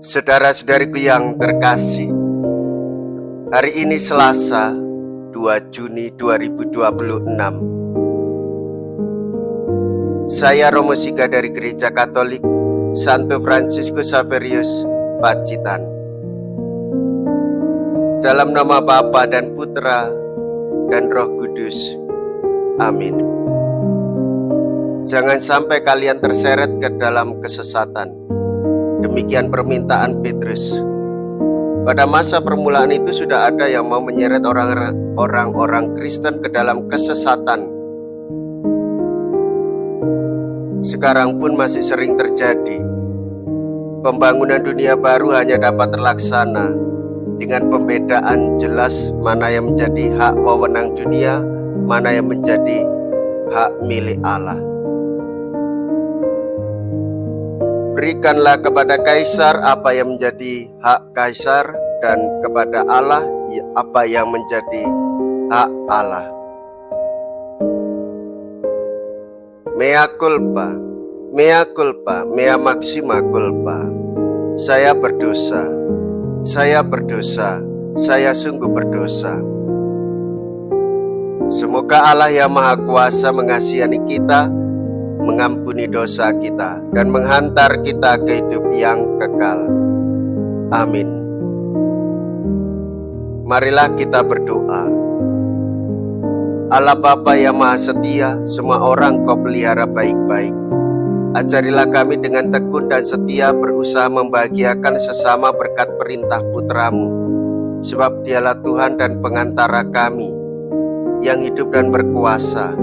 Saudara-saudariku yang terkasih, hari ini Selasa 2 Juni 2026. Saya Romo Siga dari Gereja Katolik Santo Fransiskus Xaverius, Pacitan. Dalam nama Bapa dan Putra dan Roh Kudus. Amin. Jangan sampai kalian terseret ke dalam kesesatan. Demikian permintaan Petrus. Pada masa permulaan itu sudah ada yang mau menyeret orang-orang Kristen ke dalam kesesatan. Sekarang pun masih sering terjadi. Pembangunan dunia baru hanya dapat terlaksana dengan pembedaan jelas mana yang menjadi hak wewenang dunia, mana yang menjadi hak milik Allah. Berikanlah kepada Kaisar apa yang menjadi hak Kaisar, dan kepada Allah apa yang menjadi hak Allah. Mea culpa, mea culpa, mea maxima culpa. Saya berdosa, saya berdosa, saya sungguh berdosa. Semoga Allah yang Maha Kuasa mengasihani kita, mengampuni dosa kita, dan menghantar kita ke hidup yang kekal. Amin. Marilah kita berdoa. Allah Bapa yang Maha Setia, semua orang Kau pelihara baik-baik. Ajarilah kami dengan tekun dan setia berusaha membahagiakan sesama berkat perintah Putra-Mu, sebab Dialah Tuhan dan pengantara kami, yang hidup dan berkuasa,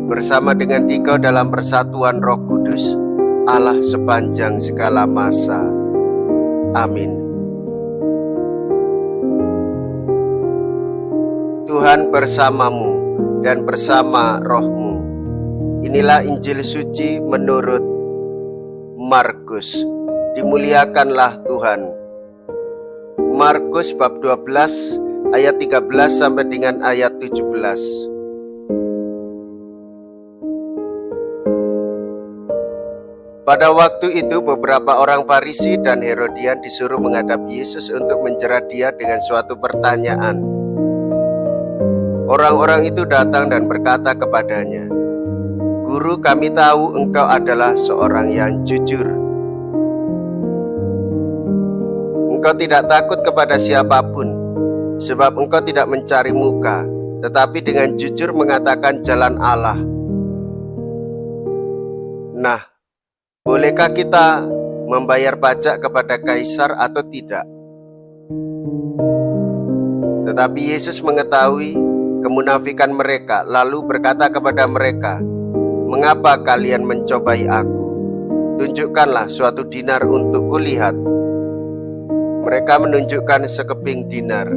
bersama dengan Dikau dalam persatuan Roh Kudus, Allah sepanjang segala masa. Amin. Tuhan bersamamu dan bersama rohmu. Inilah Injil suci menurut Markus. Dimuliakanlah Tuhan. Markus bab 12 ayat 13 sampai dengan ayat 17. Pada waktu itu beberapa orang Farisi dan Herodian disuruh menghadap Yesus untuk menjerat Dia dengan suatu pertanyaan. Orang-orang itu datang dan berkata kepadanya, "Guru, kami tahu Engkau adalah seorang yang jujur. Engkau tidak takut kepada siapapun, sebab Engkau tidak mencari muka, tetapi dengan jujur mengatakan jalan Allah. Nah, bolehkah kita membayar pajak kepada Kaisar atau tidak?" Tetapi Yesus mengetahui kemunafikan mereka, lalu berkata kepada mereka, "Mengapa kalian mencobai aku? Tunjukkanlah suatu dinar untuk kulihat." Mereka menunjukkan sekeping dinar.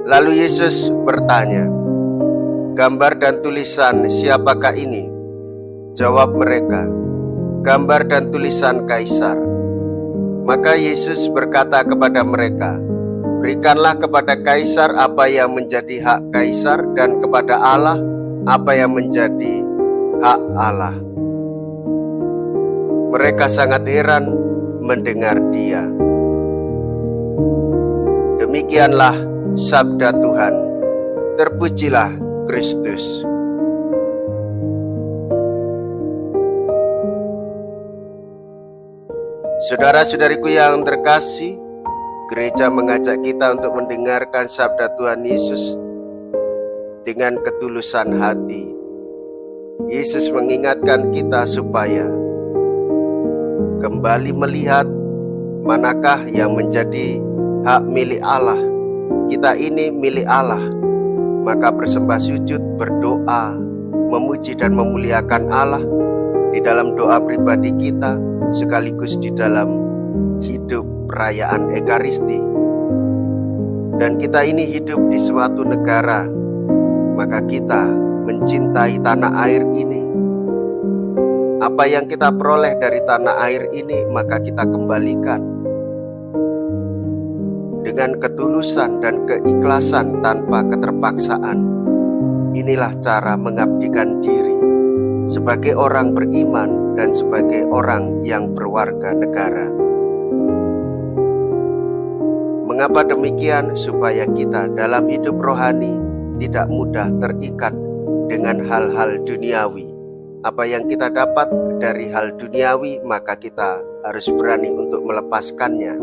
Lalu Yesus bertanya, "Gambar dan tulisan siapakah ini?" Jawab mereka, "Gambar dan tulisan Kaisar." Maka Yesus berkata kepada mereka, "Berikanlah kepada Kaisar apa yang menjadi hak Kaisar, dan kepada Allah apa yang menjadi hak Allah." Mereka sangat heran mendengar Dia. Demikianlah sabda Tuhan. Terpujilah Kristus. Saudara-saudariku yang terkasih, gereja mengajak kita untuk mendengarkan sabda Tuhan Yesus dengan ketulusan hati. Yesus mengingatkan kita supaya kembali melihat manakah yang menjadi hak milik Allah. Kita ini milik Allah. Maka bersembah sujud, berdoa, memuji dan memuliakan Allah di dalam doa pribadi kita, sekaligus di dalam hidup perayaan Ekaristi. Dan kita ini hidup di suatu negara, maka kita mencintai tanah air ini. Apa yang kita peroleh dari tanah air ini, maka kita kembalikan dengan ketulusan dan keikhlasan tanpa keterpaksaan. Inilah cara mengabdikan diri. sebagai orang beriman dan sebagai orang yang berwarga negara. Mengapa demikian? Supaya kita dalam hidup rohani tidak mudah terikat dengan hal-hal duniawi. Apa yang kita dapat dari hal duniawi, maka kita harus berani untuk melepaskannya,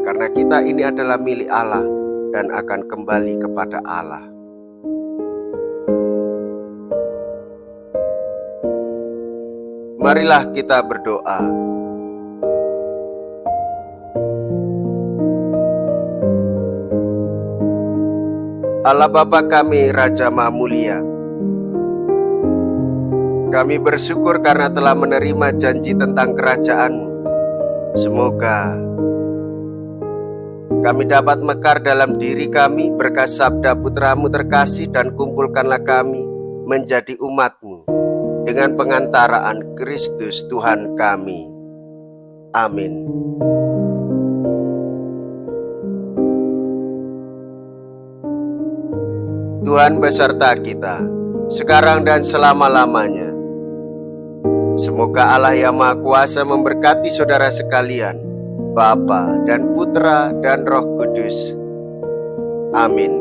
karena kita ini adalah milik Allah dan akan kembali kepada Allah. Marilah kita berdoa. Allah Bapa kami, Raja Maha Mulia, kami bersyukur karena telah menerima janji tentang kerajaan-Mu. Semoga kami dapat mekar dalam diri kami berkat sabda Putra-Mu terkasih, dan kumpulkanlah kami menjadi umat-Mu dengan pengantaraan Kristus Tuhan kami. Amin. Tuhan beserta kita, sekarang dan selama-lamanya. Semoga Allah yang Maha Kuasa memberkati saudara sekalian, Bapa dan Putra dan Roh Kudus. Amin.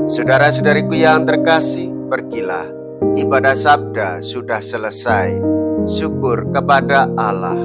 Saudara-saudariku yang terkasih, pergilah. Ibadah sabda sudah selesai. Syukur kepada Allah.